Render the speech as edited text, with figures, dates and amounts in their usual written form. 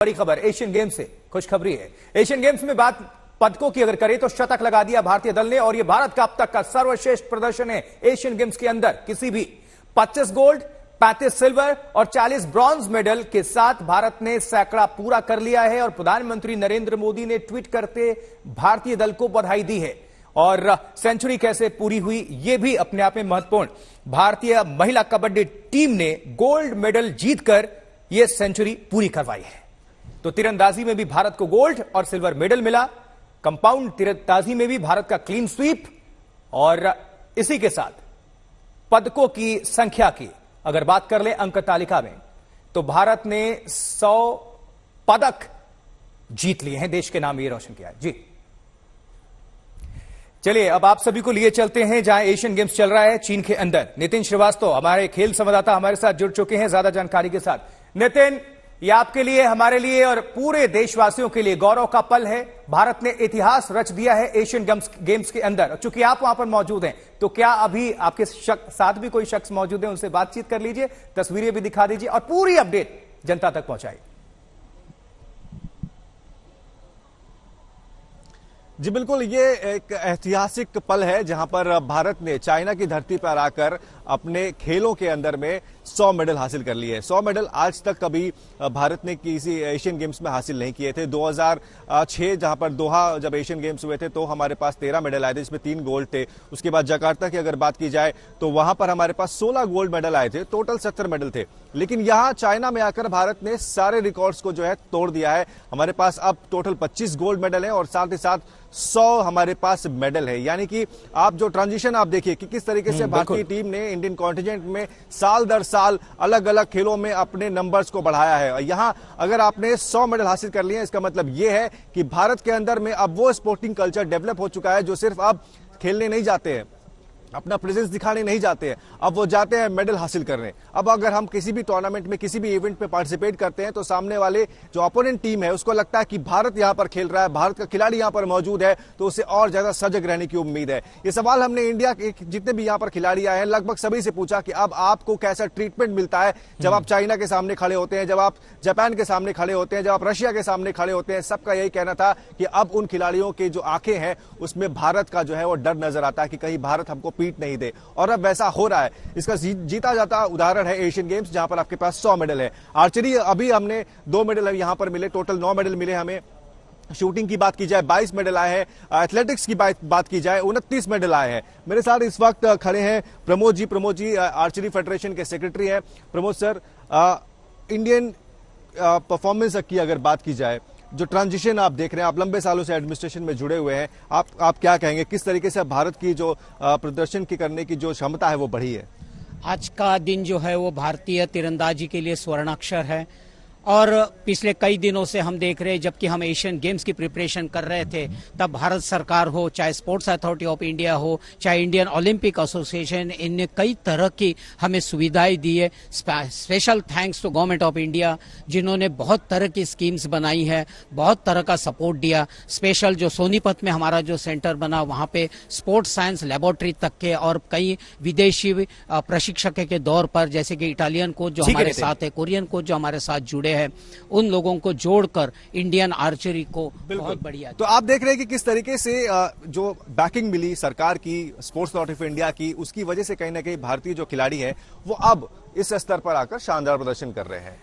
बड़ी खबर Asian games से खुशखबरी है। एशियन गेम्स में बात पदकों की अगर करें तो शतक लगा दिया भारतीय दल ने और यह भारत का अब तक का सर्वश्रेष्ठ प्रदर्शन है एशियन गेम्स के अंदर। किसी भी 25 गोल्ड, 35 सिल्वर और 40 ब्रॉन्ज मेडल के साथ भारत ने सैकड़ा पूरा कर लिया है और प्रधानमंत्री नरेंद्र मोदी ने ट्वीट करते भारतीय दल को बधाई दी है। और सेंचुरी कैसे पूरी हुई यह भी अपने आप में महत्वपूर्ण। भारतीय महिला कबड्डी टीम ने गोल्ड मेडल जीतकर यह सेंचुरी पूरी करवाई है। तो तीरंदाजी में भी भारत को गोल्ड और सिल्वर मेडल मिला। कंपाउंड तीरंदाजी में भी भारत का क्लीन स्वीप और इसी के साथ पदकों की संख्या की अगर बात कर ले अंक तालिका में तो भारत ने 100 पदक जीत लिए हैं, देश के नाम ये रोशन किया है। जी चलिए अब आप सभी को लिए चलते हैं जहां एशियन गेम्स चल रहा है चीन के अंदर। नितिन श्रीवास्तव हमारे खेल संवाददाता हमारे साथ जुड़ चुके हैं ज्यादा जानकारी के साथ। नितिन, ये आपके लिए, हमारे लिए और पूरे देशवासियों के लिए गौरव का पल है। भारत ने इतिहास रच दिया है एशियन गेम्स के अंदर। चूंकि आप वहां पर मौजूद हैं तो क्या अभी आपके साथ भी कोई शख्स मौजूद है, उनसे बातचीत कर लीजिए, तस्वीरें भी दिखा दीजिए और पूरी अपडेट जनता तक पहुंचाइए। जी बिल्कुल, ये एक ऐतिहासिक पल है जहां पर भारत ने चाइना की धरती पर आकर अपने खेलों के अंदर में 100 मेडल हासिल कर लिए। 100 मेडल आज तक कभी भारत ने किसी एशियन गेम्स में हासिल नहीं किए थे। 2006 जहां पर दोहा जब एशियन गेम्स हुए थे तो हमारे पास 13 मेडल आए थे, जिसमें 3 गोल्ड थे। उसके बाद जकार्ता की अगर बात की जाए तो वहां पर हमारे पास 16 गोल्ड मेडल आए थे, टोटल 70 मेडल थे। लेकिन यहां चाइना में आकर भारत ने सारे रिकॉर्ड्स को जो है तोड़ दिया है। हमारे पास अब टोटल 25 गोल्ड मेडल है और साथ ही साथ 100 हमारे पास मेडल है। यानी कि आप जो ट्रांजिशन आप देखिए कि किस तरीके से भारतीय टीम ने इंडियन कॉन्टिजेंट में साल दर साल अलग अलग खेलों में अपने नंबर्स को बढ़ाया है। यहां अगर आपने 100 मेडल हासिल कर लिए हैं, इसका मतलब यह है कि भारत के अंदर में अब वो स्पोर्टिंग कल्चर डेवलप हो चुका है जो सिर्फ अब खेलने नहीं जाते हैं, अपना प्रेजेंस दिखाने नहीं जाते हैं, अब वो जाते हैं मेडल हासिल करने। अब अगर हम किसी भी टूर्नामेंट में किसी भी इवेंट में पार्टिसिपेट करते हैं तो सामने वाले जो अपोनेंट टीम है उसको लगता है कि भारत यहां पर खेल रहा है, भारत का खिलाड़ी यहां पर मौजूद है, तो उसे और ज्यादा सजग रहने की उम्मीद है। ये सवाल हमने इंडिया के जितने भी यहां पर खिलाड़ी आए हैं लगभग सभी से पूछा कि अब आपको कैसा ट्रीटमेंट मिलता है जब आप चाइना के सामने खड़े होते हैं, जब आप जापान के सामने खड़े होते हैं, जब आप रशिया के सामने खड़े होते हैं। सबका यही कहना था कि अब उन खिलाड़ियों के जो आंखें हैं उसमें भारत का जो है वो डर नजर आता है कि कहीं भारत हमको पीट नहीं दे, और अब वैसा हो रहा है। इसका जीता जाता उदाहरण है एशियन गेम्स जहां पर आपके पास 100 मेडल है। आर्चरी अभी हमने 2 मेडल यहां पर मिले, टोटल 9 मेडल मिले हमें। शूटिंग की बात की जाए 22 मेडल आए हैं। एथलेटिक्स की बात की जाए 29 मेडल आए हैं। मेरे साथ इस वक्त खड़े हैं प्रमोद जी आर्चरी फेडरेशन के सेक्रेटरी हैं। प्रमोद सर, इंडियन परफॉर्मेंस की अगर बात की जाए, जो ट्रांजिशन आप देख रहे हैं, आप लंबे सालों से एडमिनिस्ट्रेशन में जुड़े हुए हैं, आप क्या कहेंगे, किस तरीके से भारत की जो प्रदर्शन की करने की जो क्षमता है वो बढ़ी है? आज का दिन जो है वो भारतीय तीरंदाजी के लिए स्वर्णाक्षर है और पिछले कई दिनों से हम देख रहे हैं, जबकि हम एशियन गेम्स की प्रिपरेशन कर रहे थे तब भारत सरकार हो, चाहे स्पोर्ट्स अथॉरिटी ऑफ इंडिया हो, चाहे इंडियन ओलंपिक एसोसिएशन, इनने कई तरह की हमें सुविधाएं दी है। Special thanks to government of India जिन्होंने बहुत तरह की स्कीम्स बनाई है, बहुत तरह का सपोर्ट दिया। स्पेशल जो सोनीपत में हमारा जो सेंटर बना वहां पे स्पोर्ट्स साइंस लेबोरेटरी तक के और कई विदेशी प्रशिक्षक के दौर पर, जैसे कि इटालियन कोच जो हमारे साथ है, कोरियन कोच जो हमारे साथ जुड़े है, उन लोगों को जोड़कर इंडियन आर्चरी को बहुत बढ़िया। तो आप देख रहे हैं कि किस तरीके से जो बैकिंग मिली सरकार की, स्पोर्ट्स अथॉरिटी ऑफ इंडिया की, उसकी वजह से कहीं ना कहीं भारतीय जो खिलाड़ी हैं वो अब इस स्तर पर आकर शानदार प्रदर्शन कर रहे हैं।